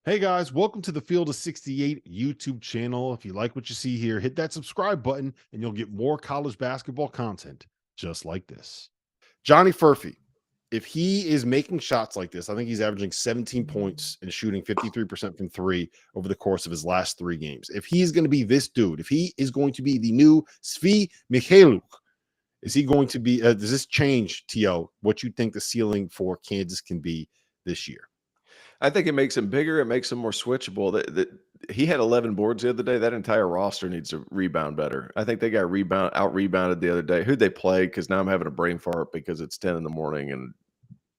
Hey guys, welcome to the Field of 68 YouTube channel. If you like what you see here, hit that subscribe button and you'll get more college basketball content just like this. Johnny Furphy, if he is making shots like this, I think he's averaging 17 points and shooting 53% from three over the course of his last 3 games. If he's going to be this dude, if he is going to be the new Svi Mikhailuk, is he going to be, does this change, T.O., what you think the ceiling for Kansas can be this year? I think it makes him bigger. It makes him more switchable. He had 11 boards the other day. That entire roster needs to rebound better. I think they got out rebounded the other day. Who'd they play? Because now I'm having a brain fart because it's 10 in the morning and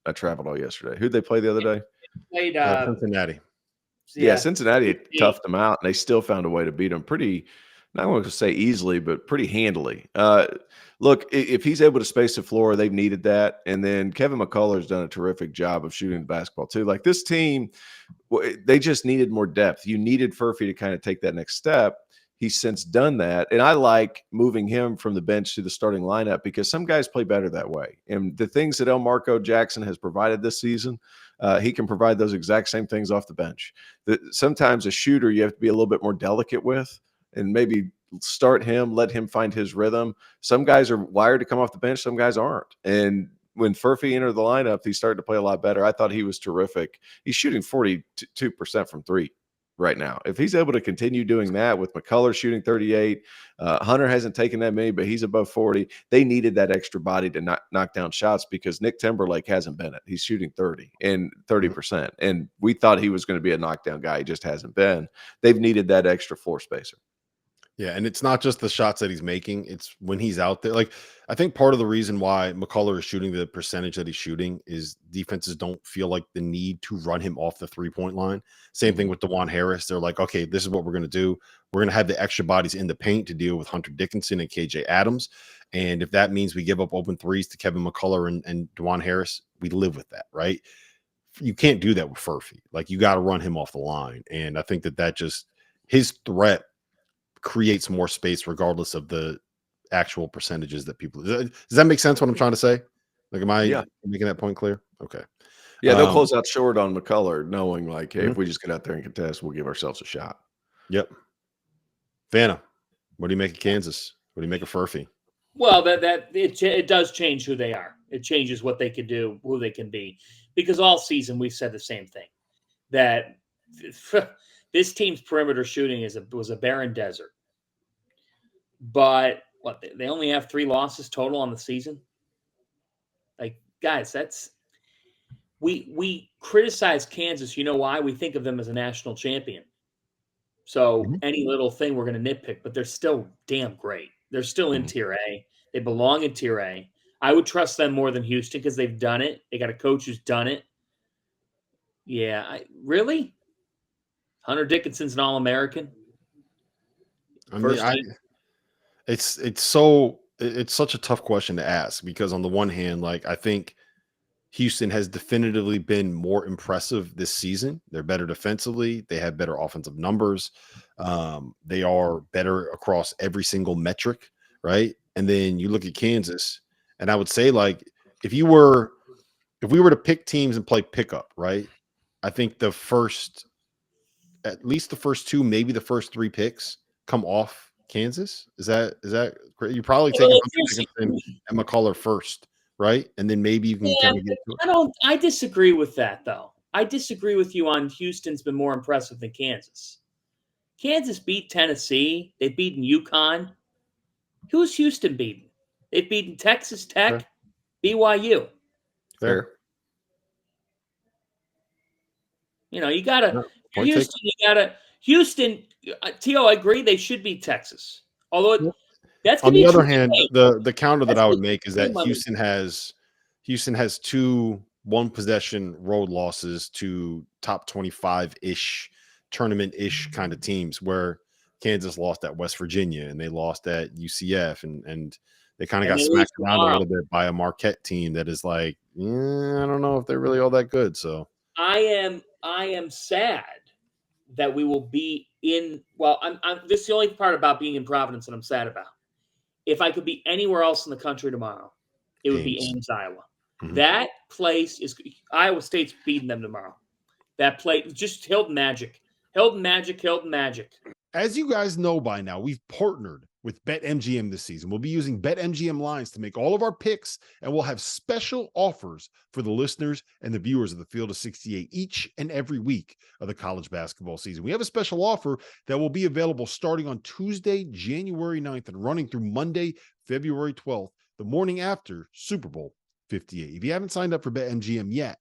I traveled all yesterday. Who'd they play the other day? Played Cincinnati. Yeah, Cincinnati 58. toughed them out, and they still found a way to beat them pretty, not going to say easily, but pretty handily. Look, if he's able to space the floor, they've needed that. And then Kevin McCullough's done a terrific job of shooting the basketball too. Like this team, they just needed more depth. You needed Furphy to kind of take that next step. He's since done that. And I like moving him from the bench to the starting lineup because some guys play better that way. And the things that Elmarko Jackson has provided this season, he can provide those exact same things off the bench. Sometimes a shooter you have to be a little bit more delicate with and maybe start him, let him find his rhythm. Some guys are wired to come off the bench, some guys aren't. And when Furphy entered the lineup, he started to play a lot better. I thought he was terrific. He's shooting 42% from three right now. If he's able to continue doing that with McCullough shooting 38, Hunter hasn't taken that many, but he's above 40. They needed that extra body to knock down shots because Nick Timberlake hasn't been it. He's shooting 30 and 30%. And we thought he was going to be a knockdown guy. He just hasn't been. They've needed that extra floor spacer. Yeah, and it's not just the shots that he's making, it's when he's out there. Like, I think part of the reason why McCullough is shooting the percentage that he's shooting is defenses don't feel like the need to run him off the three-point line. Same thing with DeJuan Harris. They're like, okay, this is what we're going to do. We're going to have the extra bodies in the paint to deal with Hunter Dickinson and KJ Adams. And if that means we give up open threes to Kevin McCullough and DeJuan Harris, we live with that, right? You can't do that with Furphy. Like, you got to run him off the line. And I think that just his threat creates more space regardless of the actual percentages that people. Does that make sense what I'm trying to say? Like, am I making that point clear? Okay. Yeah, they'll close out short on McCullough, knowing like, hey, Mm-hmm. if we just get out there and contest, we'll give ourselves a shot. Yep. Fanta, what do you make of Kansas? What do you make of Furphy? Well, it does change who they are. It changes what they can do, who they can be, because all season we've said the same thing, that this team's perimeter shooting was a barren desert. But they only have 3 losses total on the season. Like, guys, we criticize Kansas. You know why? We think of them as a national champion. So any little thing we're going to nitpick, but they're still damn great. They're still in Tier A. They belong in Tier A. I would trust them more than Houston because they've done it. They got a coach who's done it. Yeah, really? Hunter Dickinson's an All-American. I mean, it's such a tough question to ask because on the one hand, like, I think Houston has definitively been more impressive this season. They're better defensively. They have better offensive numbers. They are better across every single metric, right? And then you look at Kansas, and I would say, like, if we were to pick teams and play pickup, right? I think at least the first 2, maybe the first 3 picks come off Kansas. Is that great? You probably take Dickinson and McCullough first, right? And then maybe you can kind of get to it. I disagree with that, though. I disagree with you on Houston's been more impressive than Kansas. Kansas beat Tennessee. They've beaten UConn. Who's Houston beaten? They've beaten Texas Tech, BYU. Fair. You know, you gotta Houston. T.O., I agree they should beat Texas. Although that's on the other hand, the counter that I would make is that Houston has 2 one-possession road losses to top 25-ish, tournament-ish kind of teams, where Kansas lost at West Virginia and they lost at UCF, and they kind of got smacked around a little bit by a Marquette team that is like, I don't know if they're really all that good. So I am sad that we will be in. Well, this is the only part about being in Providence that I'm sad about. If I could be anywhere else in the country tomorrow, it would be Ames, Iowa. That place is Iowa State's beating them tomorrow. That play, just Hilton Magic. Hilton Magic, Hilton Magic. As you guys know by now, we've partnered with BetMGM this season. We'll be using BetMGM lines to make all of our picks, and we'll have special offers for the listeners and the viewers of the Field of 68 each and every week of the college basketball season. We have a special offer that will be available starting on Tuesday, January 9th and running through Monday, February 12th, the morning after Super Bowl 58. If you haven't signed up for BetMGM yet,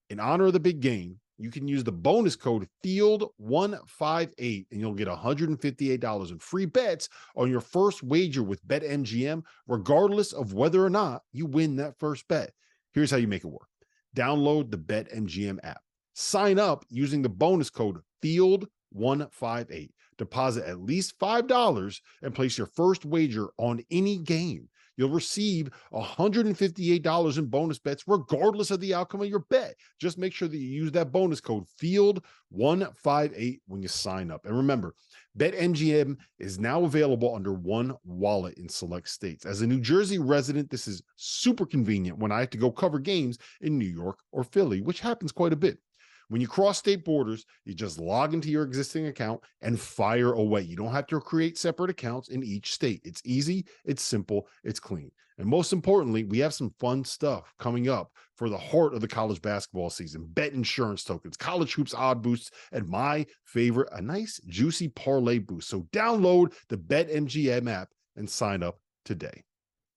in honor of the big game, you can use the bonus code FIELD158 and you'll get $158 in free bets on your first wager with BetMGM, regardless of whether or not you win that first bet. Here's how you make it work. Download the BetMGM app. Sign up using the bonus code FIELD158. Deposit at least $5 and place your first wager on any game. You'll receive $158 in bonus bets regardless of the outcome of your bet. Just make sure that you use that bonus code FIELD158 when you sign up. And remember, BetMGM is now available under one wallet in select states. As a New Jersey resident, this is super convenient when I have to go cover games in New York or Philly, which happens quite a bit. When you cross state borders, you just log into your existing account and fire away. You don't have to create separate accounts in each state. It's easy, it's simple, it's clean. And most importantly, we have some fun stuff coming up for the heart of the college basketball season. Bet insurance tokens, college hoops odd boosts, and my favorite, a nice juicy parlay boost. So download the BetMGM app and sign up today.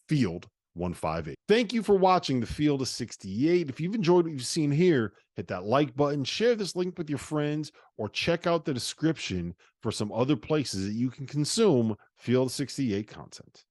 Field 158. Thank you for watching the Field of 68. If you've enjoyed what you've seen here, hit that like button, share this link with your friends, or check out the description for some other places that you can consume Field of 68 content.